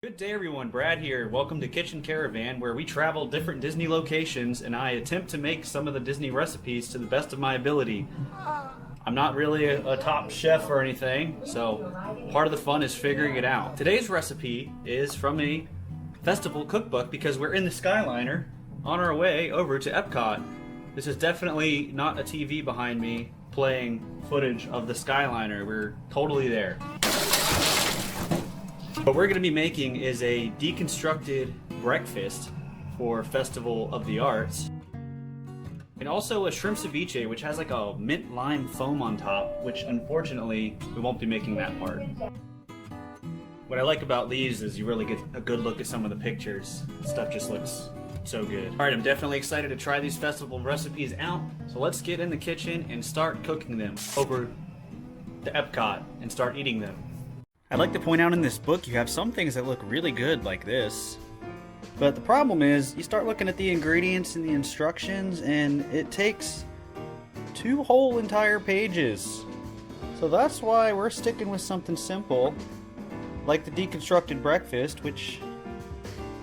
Good day everyone, Brad here. Welcome to Kitchen Caravan, where we travel different Disney locations and I attempt to make some of the Disney recipes to the best of my ability. I'm not really a top chef or anything, so part of the fun is figuring it out. Today's recipe is from a festival cookbook because we're in the Skyliner on our way over to Epcot. This is definitely not a TV behind me playing footage of the Skyliner. We're totally there. What we're going to be making is a deconstructed breakfast for Festival of the Arts. And also a shrimp ceviche, which has like a mint lime foam on top, which unfortunately we won't be making that part. What I like about these is you really get a good look at some of the pictures. Stuff just looks so good. Alright, I'm definitely excited to try these festival recipes out. So let's get in the kitchen and start cooking them over to Epcot and start eating them. I'd like to point out in this book you have some things that look really good like this. But the problem is you start looking at the ingredients and the instructions and it takes 2 whole entire pages. So that's why we're sticking with something simple like the deconstructed breakfast, which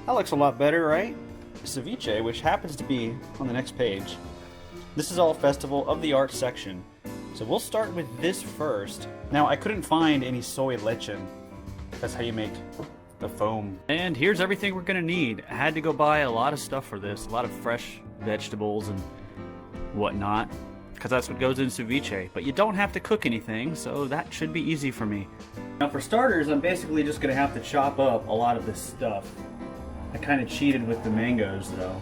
that looks a lot better, right? Ceviche, which happens to be on the next page. This is all Festival of the Arts section. So we'll start with this first. Now I couldn't find any soy lecithin. That's how you make the foam. And here's everything we're gonna need. I had to go buy a lot of stuff for this, a lot of fresh vegetables and whatnot, because that's what goes in ceviche. But you don't have to cook anything, so that should be easy for me. Now for starters, I'm basically just gonna have to chop up a lot of this stuff. I kind of cheated with the mangoes though.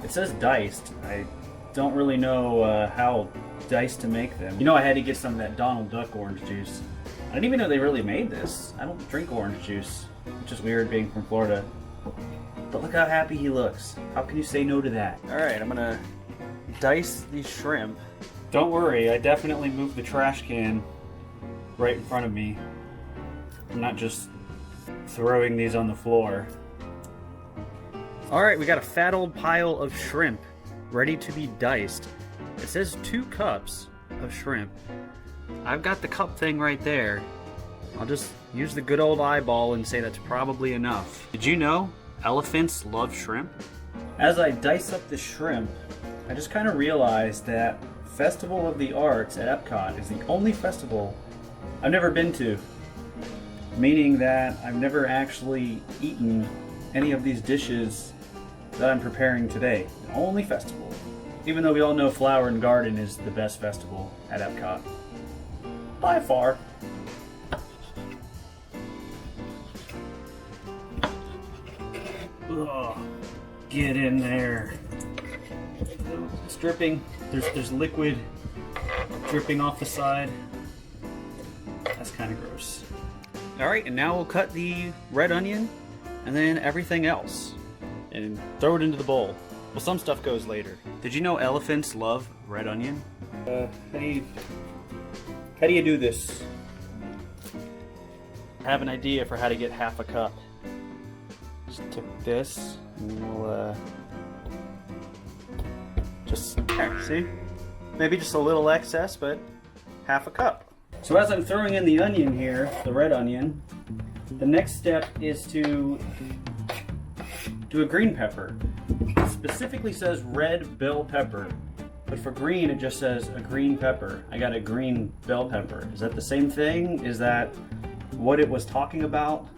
It says diced. I don't really know how diced to make them. You know, I had to get some of that Donald Duck orange juice. I didn't even know they really made this. I don't drink orange juice, which is weird being from Florida. But look how happy he looks. How can you say no to that? Alright, I'm gonna dice these shrimp. Don't worry, I definitely moved the trash can right in front of me. I'm not just throwing these on the floor. Alright, we got a fat old pile of shrimp ready to be diced. It says 2 cups of shrimp. I've got the cup thing right there. I'll just use the good old eyeball and say that's probably enough. Did you know elephants love shrimp? As I dice up the shrimp, I just kind of realized that Festival of the Arts at Epcot is the only festival I've never been to. Meaning that I've never actually eaten any of these dishes that I'm preparing today. The only festival. Even though we all know Flower and Garden is the best festival at Epcot. By far. Ugh, get in there. It's dripping. There's liquid dripping off the side. That's kind of gross. Alright, and now we'll cut the red onion and then everything else and throw it into the bowl. Well, some stuff goes later. Did you know elephants love red onion? How do you do this? I have an idea for how to get half a cup. Just take this and we'll just there, see? Maybe just a little excess, but half a cup. So as I'm throwing in the onion here, the red onion, the next step is to do a green pepper. It specifically says red bell pepper, but for green it just says a green pepper. I got a green bell pepper. Is that the same thing? Is that what it was talking about?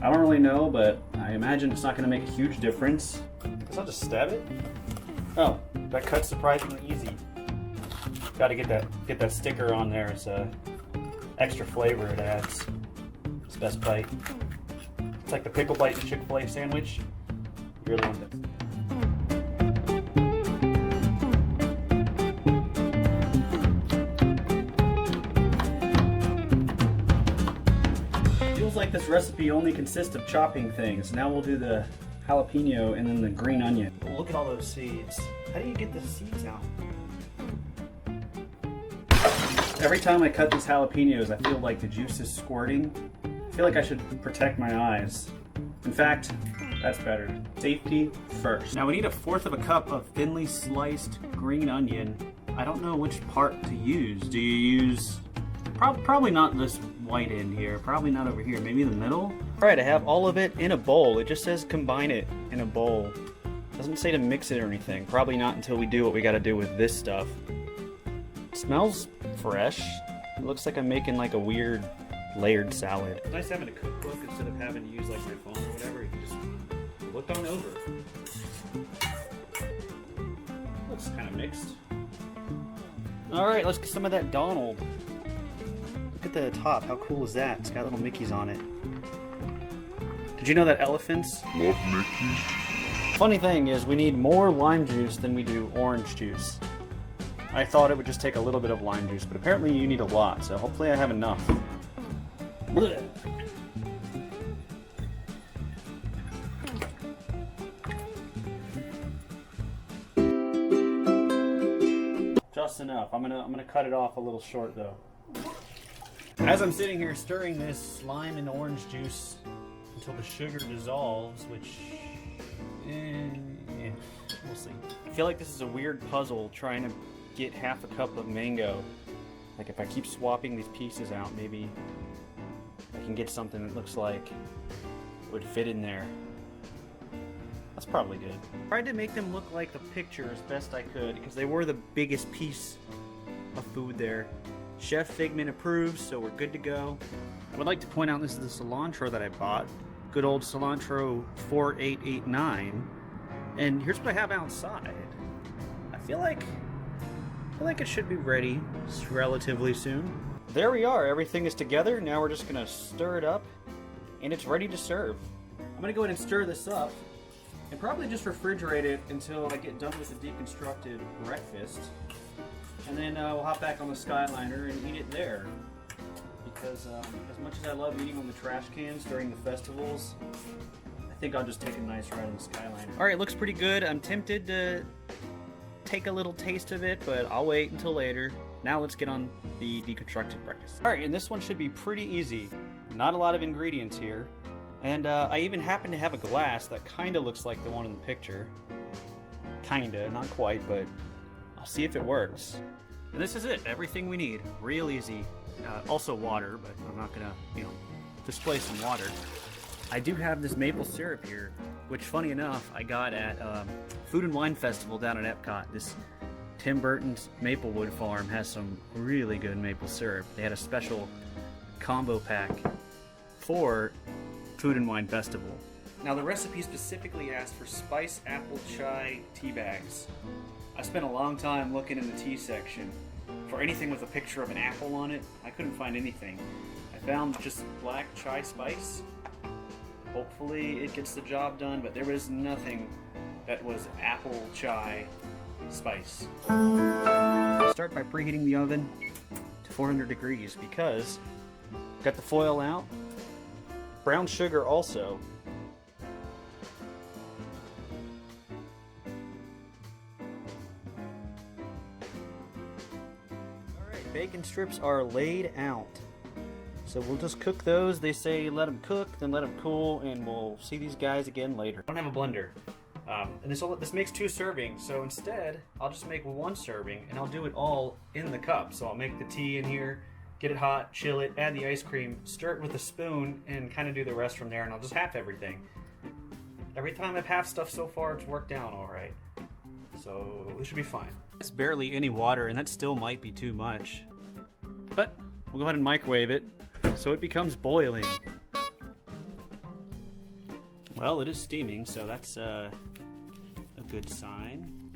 I don't really know, but I imagine it's not going to make a huge difference. Guess I'll just stab it. Oh, that cut's surprisingly easy. Got to get that sticker on there. It's extra flavor it adds. It's the best bite. It's like the pickle bite in a Chick-fil-A sandwich. You really want this. Feels like this recipe only consists of chopping things. Now we'll do the jalapeno and then the green onion. Oh, look at all those seeds. How do you get the seeds out? Every time I cut these jalapenos, I feel like the juice is squirting. I feel like I should protect my eyes. In fact, that's better. Safety first. Now we need 1/4 cup of thinly sliced green onion. I don't know which part to use. Do you use... Probably not this white end here. Probably not over here, maybe in the middle. All right, I have all of it in a bowl. It just says combine it in a bowl. Doesn't say to mix it or anything. Probably not until we do what we gotta do with this stuff. It smells fresh. It looks like I'm making like a weird layered salad. It's nice having a cookbook instead of having to use like my phone or whatever. You can just look on over. Looks kind of mixed. All right, let's get some of that Donald. Look at the top. How cool is that? It's got little Mickeys on it. Did you know that elephants love Mickey? Funny thing is, we need more lime juice than we do orange juice. I thought it would just take a little bit of lime juice, but apparently you need a lot, so hopefully I have enough. Blech. Just enough. I'm gonna cut it off a little short though. As I'm sitting here stirring this lime and orange juice until the sugar dissolves, which yeah, we'll see. I feel like this is a weird puzzle trying to get half a cup of mango. Like if I keep swapping these pieces out, maybe I can get something that looks like it would fit in there. That's probably good. Tried to make them look like the picture as best I could because they were the biggest piece of food there. Chef Figment approves, so we're good to go. I would like to point out this is the cilantro that I bought. Good old cilantro 4889. And here's what I have outside. I feel like it should be ready relatively soon. There we are, everything is together. Now we're just gonna stir it up and it's ready to serve. I'm gonna go ahead and stir this up and probably just refrigerate it until I get done with the deconstructed breakfast. And then we'll hop back on the Skyliner and eat it there. Because as much as I love eating on the trash cans during the festivals, I think I'll just take a nice ride on the Skyliner. Alright, looks pretty good. I'm tempted to take a little taste of it, but I'll wait until later. Now let's get on the deconstructed breakfast. Alright, and this one should be pretty easy. Not a lot of ingredients here. And I even happen to have a glass that kind of looks like the one in the picture. Kinda, not quite, but I'll see if it works. And this is it, everything we need. Real easy. Also water, but I'm not gonna, display some water. I do have this maple syrup here, which funny enough, I got at Food and Wine Festival down at Epcot. This Tim Burton's Maplewood Farm has some really good maple syrup. They had a special combo pack for Food and Wine Festival. Now the recipe specifically asked for spiced apple chai tea bags. I spent a long time looking in the tea section for anything with a picture of an apple on it. I couldn't find anything. I found just black chai spice. Hopefully it gets the job done, but there was nothing that was apple chai spice. I'll start by preheating the oven to 400 degrees because got the foil out. Brown sugar also. Bacon strips are laid out. So we'll just cook those. They say let them cook, then let them cool, and we'll see these guys again later. I don't have a blender. And this makes 2 servings, so instead, I'll just make 1 serving, and I'll do it all in the cup. So I'll make the tea in here, get it hot, chill it, add the ice cream, stir it with a spoon, and kind of do the rest from there, and I'll just half everything. Every time I've half stuff so far, it's worked out all right. So this should be fine. It's barely any water, and that still might be too much. But we'll go ahead and microwave it so it becomes boiling. Well, it is steaming, so that's a good sign.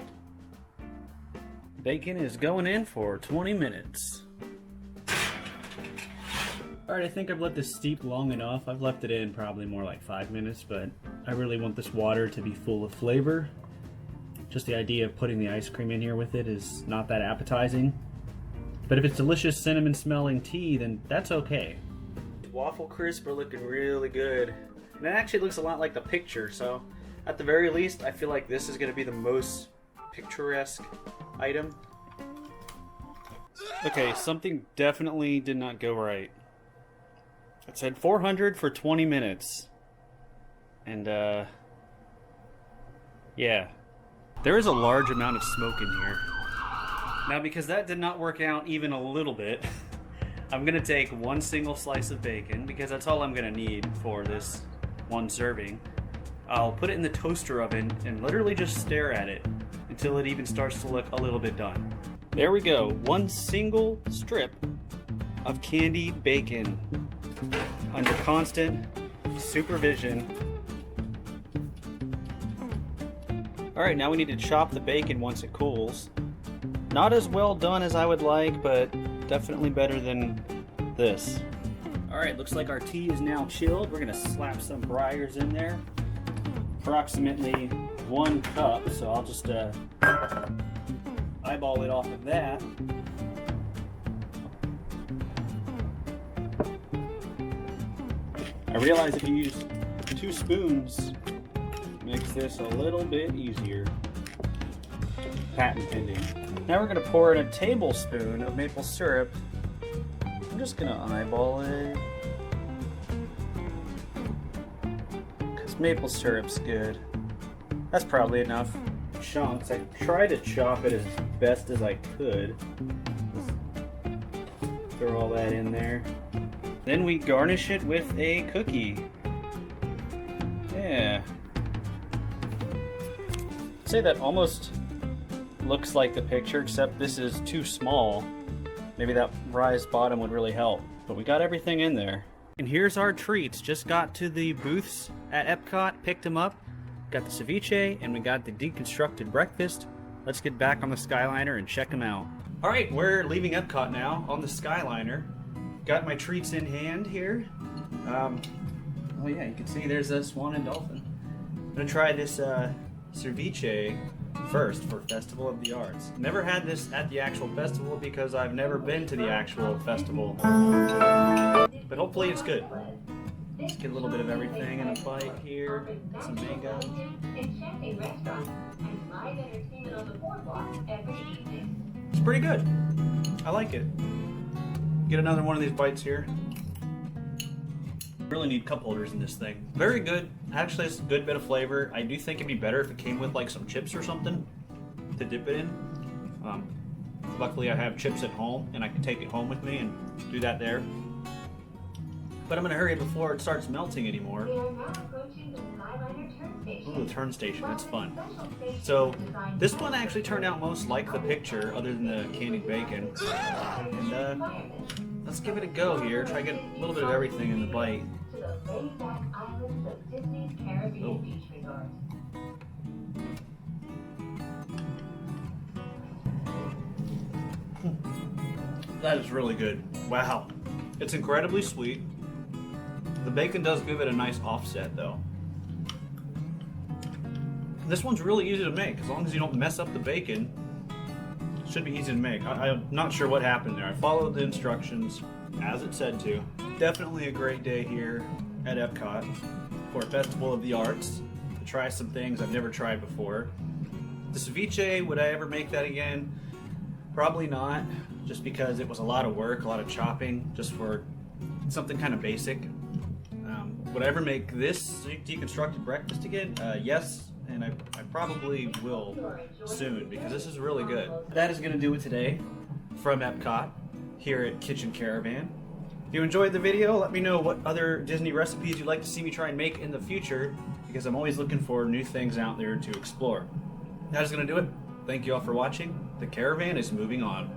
Bacon is going in for 20 minutes. Alright, I think I've let this steep long enough. I've left it in probably more like 5 minutes, but I really want this water to be full of flavor. Just the idea of putting the ice cream in here with it is not that appetizing. But if it's delicious cinnamon smelling tea, then that's okay. Waffle crisp are looking really good. And it actually looks a lot like the picture, so at the very least, I feel like this is going to be the most picturesque item. Okay, something definitely did not go right. It said 400 for 20 minutes. And, yeah. There is a large amount of smoke in here. Now, because that did not work out even a little bit, I'm gonna take one single slice of bacon because that's all I'm gonna need for this one serving. I'll put it in the toaster oven and literally just stare at it until it even starts to look a little bit done. There we go, one single strip of candied bacon under constant supervision. Alright, now we need to chop the bacon once it cools. Not as well done as I would like, but definitely better than this. Alright, looks like our tea is now chilled. We're going to slap some briars in there. Approximately 1 cup, so I'll just eyeball it off of that. I realize if you use 2 spoons, it makes this a little bit easier. Patent pending. Now we're going to pour in a tablespoon of maple syrup. I'm just going to eyeball it, because maple syrup's good. That's probably enough chunks. I tried to chop it as best as I could. Just throw all that in there. Then we garnish it with a cookie. Yeah. I'd say that almost looks like the picture, except this is too small. Maybe that raised bottom would really help. But we got everything in there. And here's our treats. Just got to the booths at Epcot, picked them up. Got the ceviche and we got the deconstructed breakfast. Let's get back on the Skyliner and check them out. Alright, we're leaving Epcot now on the Skyliner. Got my treats in hand here. Oh yeah, you can see there's a swan and dolphin. I'm gonna try this ceviche first for Festival of the Arts. Never had this at the actual festival because I've never been to the actual festival. But hopefully it's good. Let's get a little bit of everything in a bite here. Some mango. It's pretty good. I like it. Get another one of these bites here. Really need cup holders in this thing. Very good. Actually, it's a good bit of flavor. I do think it'd be better if it came with like some chips or something to dip it in. Luckily, I have chips at home and I can take it home with me and do that there. But I'm gonna hurry before it starts melting anymore. Ooh, the turn station, that's fun. So this one actually turned out most like the picture, other than the candied bacon. And let's give it a go here. Try to get a little bit of everything in the bite. Oh. That is really good. Wow. It's incredibly sweet. The bacon does give it a nice offset though. This one's really easy to make. As long as you don't mess up the bacon, it should be easy to make. I'm not sure what happened there. I followed the instructions as it said to. Definitely a great day here at Epcot for Festival of the Arts to try some things I've never tried before. The ceviche, would I ever make that again? Probably not, just because it was a lot of work, a lot of chopping, just for something kind of basic. Would I ever make this deconstructed breakfast again? Yes, and I probably will soon because this is really good. That is going to do it today from Epcot here at Kitchen Caravan. If you enjoyed the video, let me know what other Disney recipes you'd like to see me try and make in the future because I'm always looking for new things out there to explore. That is going to do it. Thank you all for watching. The caravan is moving on.